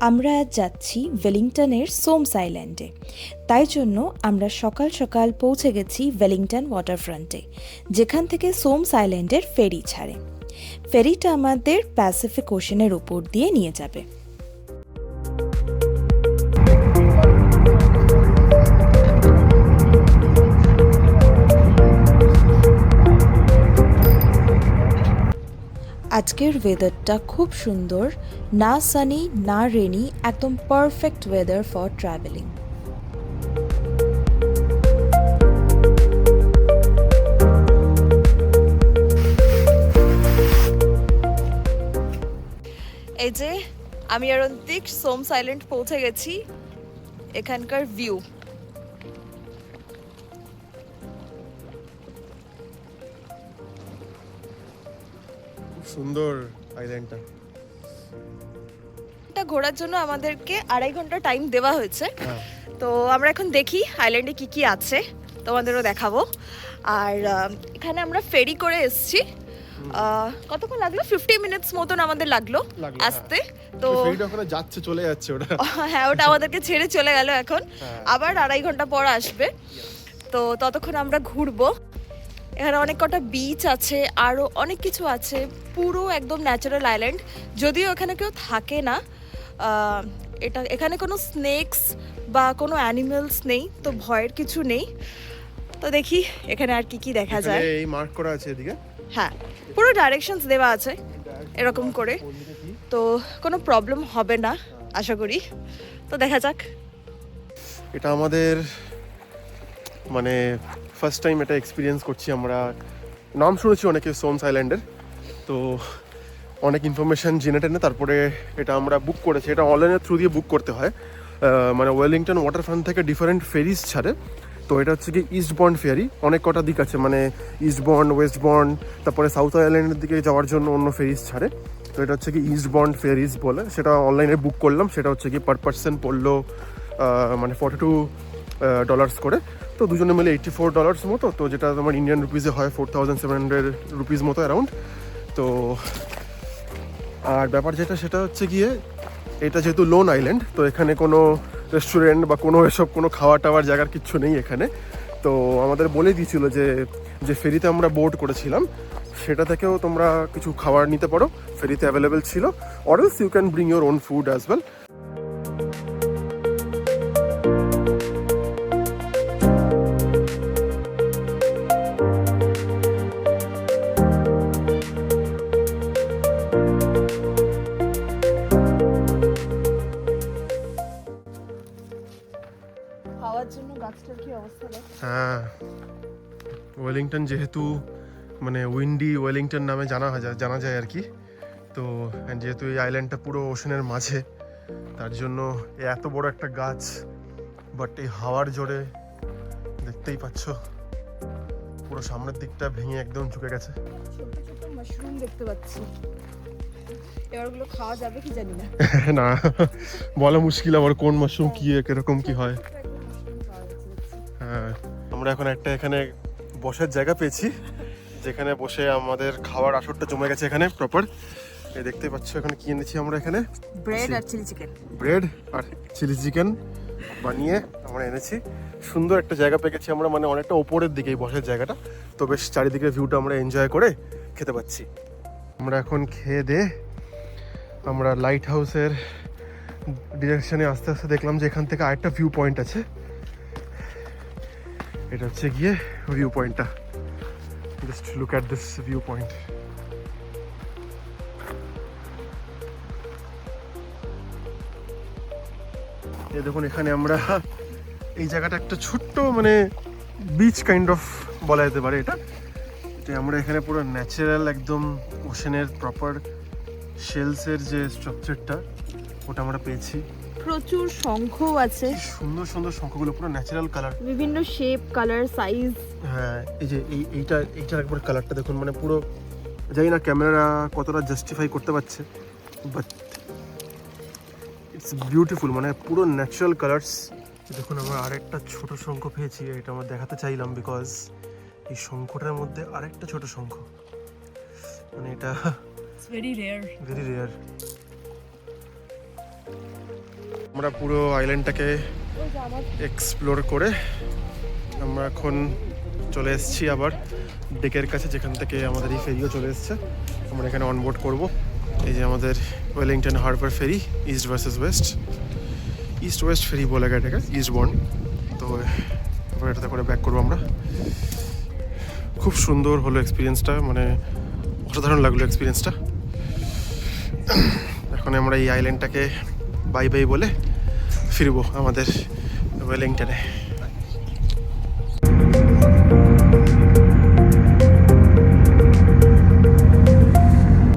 আমরা আজ যাচ্ছি ওয়েলিংটনের সোমস আইল্যান্ডে। তাই জন্য আমরা সকাল সকাল পৌঁছে গেছি ওয়েলিংটন ওয়াটারফ্রন্টে, যেখান থেকে সোমস আইল্যান্ডের ফেরি ছাড়ে। ফেরিটা আমাদের প্যাসিফিক ওশানের উপর দিয়ে নিয়ে যাবে। আজকের ওয়েদারটা খুব সুন্দর, না সানি না রেনি, একদম পারফেক্ট ওয়েদার ফর ট্রাভেলিং। এই যে আমি আর অন্তিক সোমস আইল্যান্ড পৌঁছে গেছি। এখানকার ভিউ সুন্দর আইল্যান্ডটা। এটা ঘোরার জন্য আমাদেরকে 2.5 ঘন্টা টাইম দেওয়া হয়েছে। তো আমরা এখন দেখি আইল্যান্ডে কি কি আছে, তোমাদেরও দেখাবো। আর এখানে আমরা ফেরি করে এসেছি। কতক্ষণ লাগলো? 50 মিনিটস মতন আমাদের লাগলো আসতে। তো ফেরিটা ওখানে যাচ্ছে, চলে যাচ্ছে ওটা। হ্যাঁ, ওটা আমাদেরকে ছেড়ে চলে গেল। এখন আবার 2.5 ঘন্টা পর আসবে। তো ততক্ষণ আমরা ঘুরবো। এখানে অনেক কটা বিচ আছে, আরও অনেক কিছু আছে। পুরো একদম ন্যাচারাল আইল্যান্ড, যদিও এখানে কেউ থাকে না। এখানে কোনো স্নেকস বা কোনো অ্যানিমেলস নেই, তো ভয়ের কিছু নেই। তো দেখি এখানে আর কি কি দেখা যায়। এই মার্ক করা আছে এদিকে। হ্যাঁ, পুরো ডাইরেকশনস দেওয়া আছে এরকম করে, তো কোনো প্রবলেম হবে না আশা করি। তো দেখা যাক। এটা আমাদের মানে ফার্স্ট টাইম এটা এক্সপিরিয়েন্স করছি আমরা। নাম শুনেছি অনেকে সোমস আইল্যান্ডের, তো অনেক ইনফরমেশান জেনে টেনে তারপরে এটা আমরা বুক করেছি। এটা অনলাইনের থ্রু দিয়ে বুক করতে হয়। মানে ওয়েলিংটন ওয়াটারফ্রন্ট থেকে ডিফারেন্ট ফেরিজ ছাড়ে। তো এটা হচ্ছে কি ইস্ট বন্ড ফেরি। অনেক কটা দিক আছে, মানে ইস্ট বন্ড, ওয়েস্ট বন্ড, তারপরে সাউথ আইল্যান্ডের দিকে যাওয়ার জন্য অন্য ফেরিজ ছাড়ে। তো এটা হচ্ছে কি ইস্ট বন্ড ফেরিজ বলে, সেটা অনলাইনে বুক করলাম। সেটা হচ্ছে কি পার পার্সন পড়লো মানে $42 করে। তো দুজনে মিলে $84 মতো, তো যেটা তোমার ইন্ডিয়ান রুপিসে হয় 4700 রুপিস মতো অ্যারাউন্ড। তো আর ব্যাপার যেটা সেটা হচ্ছে গিয়ে এটা যেহেতু লোন আইল্যান্ড, তো এখানে কোনো রেস্টুরেন্ট বা কোনো এসব কোনো খাওয়া টাওয়ার জায়গার কিচ্ছু নেই এখানে। তো আমাদের বলে দিয়েছিল যে ফেরিতে আমরা বোট করেছিলাম সেটা থেকেও তোমরা কিছু খাবার নিতে পারো, ফেরিতে অ্যাভেলেবেল ছিল। Or else you can bring your own food as well. হ্যাঁ, ওয়েলিংটন যেহেতু মানে উইন্ডি ওয়েলিংটন নামে জানা যায় আর কি। তো যেহেতু এই আইল্যান্ডটা পুরো ওশানের মাঝে, তার জন্য এত বড় একটা গাছ, বাট এই হাওয়ার জোরে দেখতেই পাচ্ছ পুরো সামনের দিকটা ভেঙে একদম ঝুঁকে গেছে। ছোট ছোট মাশরুম দেখতে পাচ্ছি, এবারগুলো খাওয়া যাবে কি জানি না। না, বলা মুশকিল আবার কোন মাশরুম কি কিরকম কি হয়। হ্যাঁ, আমরা এখন একটা এখানে বসার জায়গা পেয়েছি, যেখানে বসে আমাদের খাওয়ার আসরটা জমে গেছে এখানে প্রপার। এই দেখতে পাচ্ছ এখানে কি এনেছি আমরা, এখানে ব্রেড আর চিলি চিকেন। ব্রেড আর চিলি চিকেন বানিয়ে আমরা এনেছি। সুন্দর একটা জায়গা পেয়ে গেছি আমরা, মানে অনেকটা ওপরের দিকে এই বসার জায়গাটা। তো বেশ চারিদিকে ভিউটা আমরা এনজয় করে খেতে পাচ্ছি। আমরা এখন খেয়ে দিয়ে আমরা লাইট হাউসের ডিরেকশনে আস্তে আস্তে দেখলাম যে এখান থেকে আরেকটা ভিউ পয়েন্ট আছে। এটা হচ্ছে গিয়ে ভিউ পয়েন্টটা। Just look at this view point. এই দেখুন, এখানে আমরা এই জায়গাটা একটা ছোট্ট মানে বিচ কাইন্ড অফ বলা যেতে পারে এটা। আমরা এখানে পুরো ন্যাচারাল একদম ওশানের প্রপার শেলসের যে স্ট্রাকচারটা ওটা আমরা পেয়েছি। প্রচুর শঙ্খ আছে, সুন্দর সুন্দর শঙ্খগুলো, পুরো ন্যাচারাল কালার, বিভিন্ন শেপ, কালার, সাইজ। হ্যাঁ, এই যে এইটার একবার কালারটা দেখুন, মানে পুরো জানি না ক্যামেরা কতটা জাস্টিফাই করতে পারছে, বাট ইটস বিউটিফুল, মানে পুরো ন্যাচারাল কালার্স। দেখুন, আমরা আরেকটা ছোট শঙ্খ পেয়েছি, এটা আমরা দেখাতে চাইলাম বিকজ এই শঙ্খটার মধ্যে আরেকটা ছোট শঙ্খ, মানে এটা ভেরি রেয়ার। আমরা পুরো আইল্যান্ডটাকে এক্সপ্লোর করে আমরা এখন চলে এসেছি আবার ডেকের কাছে, যেখান থেকে আমাদের এই ফেরিও চলে এসেছে। আমরা এখানে অনবোর্ড করব। এই যে আমাদের Wellington harbour ferry, east versus west, east west ferry বলে এটাকে, ইস্ট বর্ন। তো এবার এটাতে করে ব্যাক করবো আমরা। খুব সুন্দর হলো এক্সপিরিয়েন্সটা, মানে অসাধারণ লাগলো এক্সপিরিয়েন্সটা। এখন আমরা এই আইল্যান্ডটাকে বাই বাই বলে ফিরবো আমাদের ওয়েলিংটনে।